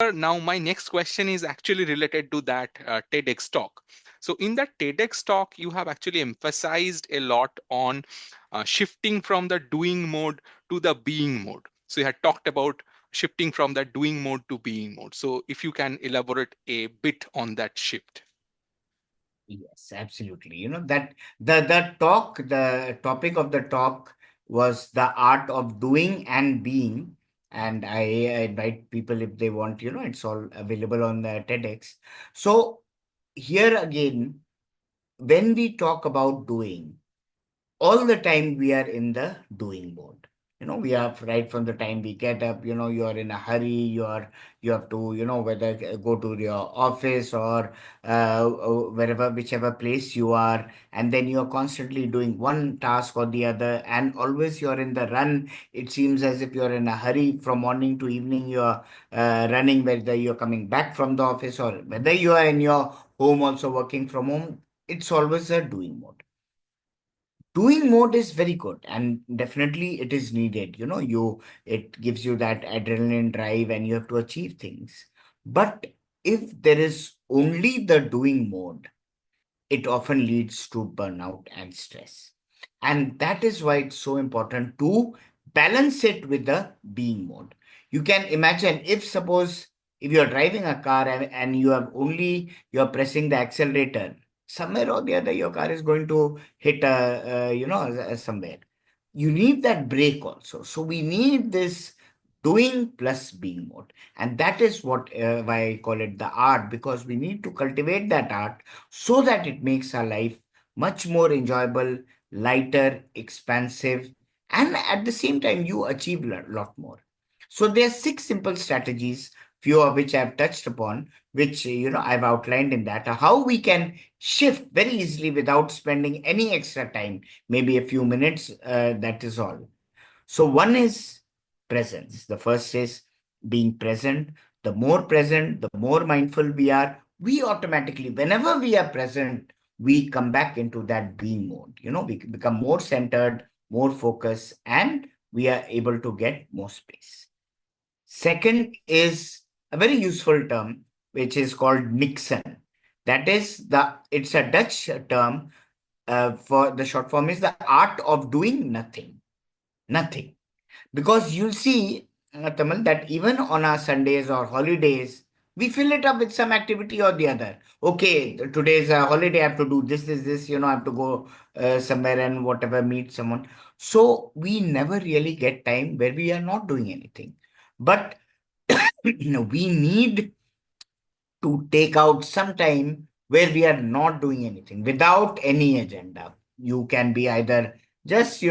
Now, my next question is actually related to that TEDx talk. So, in that TEDx talk, you have actually emphasized a lot on shifting from the doing mode to the being mode. So, you had talked about shifting from the doing mode to being mode. So, if you can elaborate a bit on that shift. Yes, absolutely. That the topic of the talk was the art of doing and being. And I invite people if they want, it's all available on the TEDx. So here again, when we talk about doing, all the time we are in the doing mode. We are right from the time we get up, you're in a hurry, you have to, whether go to your office or wherever, whichever place you are, and then you're constantly doing one task or the other, and always you're in the run. It seems as if you're in a hurry from morning to evening. You're running, whether you're coming back from the office or whether you are in your home also working from home. It's always a doing mode. Doing mode is very good, and definitely it is needed. It gives you that adrenaline drive and you have to achieve things. But if there is only the doing mode, it often leads to burnout and stress. And that is why it's so important to balance it with the being mode. You can imagine, if suppose if you're driving a car and you're pressing the accelerator, somewhere or the other your car is going to hit somewhere. You need that break also. So we need this doing plus being mode. And that is what why I call it the art, because we need to cultivate that art so that it makes our life much more enjoyable, lighter, expansive, and at the same time, you achieve a lot more. So there are six simple strategies, few of which I've touched upon, which I've outlined in that, how we can shift very easily without spending any extra time, maybe a few minutes. That is all. So one is presence. The first is being present. The more present, the more mindful we are. We automatically, whenever we are present, we come back into that being mode. We become more centered, more focused, and we are able to get more space. Second is a very useful term, which is called Nixon. It's a Dutch term. For the short form is the art of doing nothing. Nothing. Because you'll see, Tamal, that even on our Sundays or holidays, we fill it up with some activity or the other. Okay, today's a holiday, I have to do this, I have to go somewhere and whatever, meet someone. So we never really get time where we are not doing anything. But we need to take out some time where we are not doing anything without any agenda. You can be either just,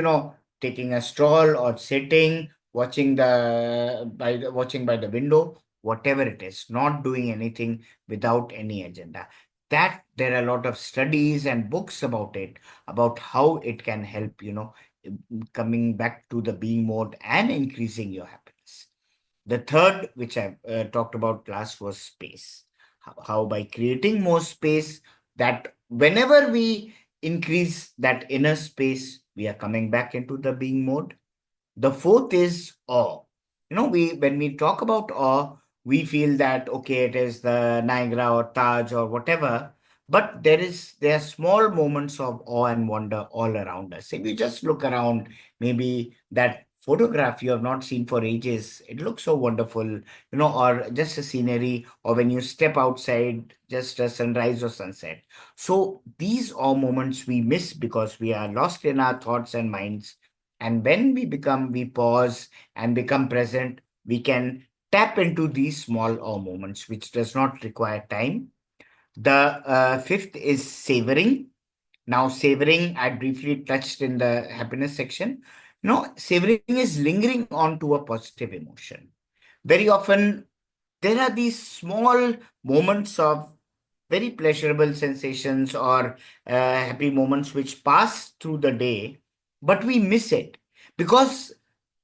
taking a stroll or sitting, watching by the window, whatever it is, not doing anything without any agenda. That there are a lot of studies and books about it, about how it can help, coming back to the being mode and increasing your happiness. The third, which I talked about last, was space. How by creating more space, that whenever we increase that inner space, we are coming back into the being mode. The fourth is awe. We when we talk about awe, we feel that okay, it is the Niagara or Taj or whatever, but there are small moments of awe and wonder all around us. If you just look around, maybe that photograph you have not seen for ages, it looks so wonderful, or just a scenery, or when you step outside, just a sunrise or sunset. So these awe moments we miss because we are lost in our thoughts and minds. And when we pause and become present, we can tap into these small awe moments, which does not require time. The fifth is savoring. Now, savoring, I briefly touched in the happiness section. Savoring is lingering on to a positive emotion. Very often, there are these small moments of very pleasurable sensations or happy moments which pass through the day, but we miss it because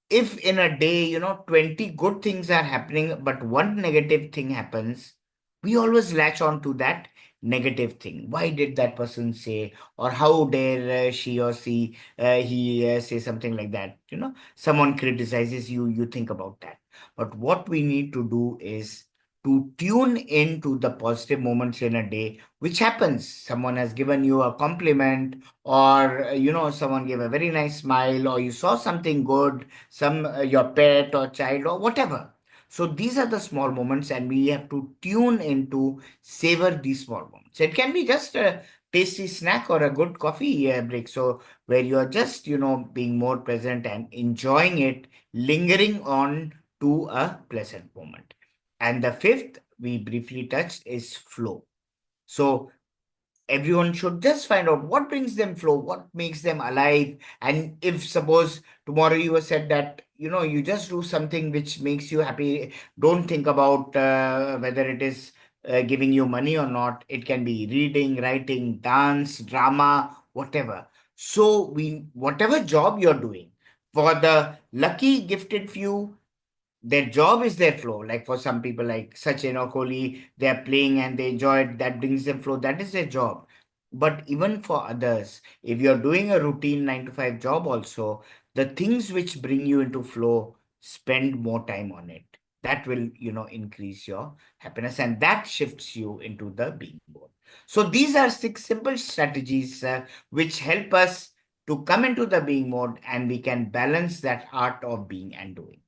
if in a day, 20 good things are happening, but one negative thing happens, we always latch on to that negative thing. Why did that person say, or how dare she or he say something like that? Someone criticizes you, you think about that. But what we need to do is to tune into the positive moments in a day, which happens. Someone has given you a compliment, or someone gave a very nice smile, or you saw something good, some your pet or child or whatever. So these are the small moments, and we have to tune into savor these small moments. It can be just a tasty snack or a good coffee break. So where you are just being more present and enjoying it, lingering on to a pleasant moment. And the fifth we briefly touched is flow. So everyone should just find out what brings them flow, what makes them alive. And if suppose tomorrow you were said that you just do something which makes you happy, don't think about whether it is giving you money or not. It can be reading, writing, dance, drama, whatever. So we whatever job you're doing, for the lucky gifted few, their job is their flow. Like for some people like Sachin or Kohli, they are playing and they enjoy it. That brings them flow. That is their job. But even for others, if you're doing a routine 9 to 5 job also, the things which bring you into flow, spend more time on it. That will, increase your happiness, and that shifts you into the being mode. So these are 6 simple strategies which help us to come into the being mode, and we can balance that art of being and doing.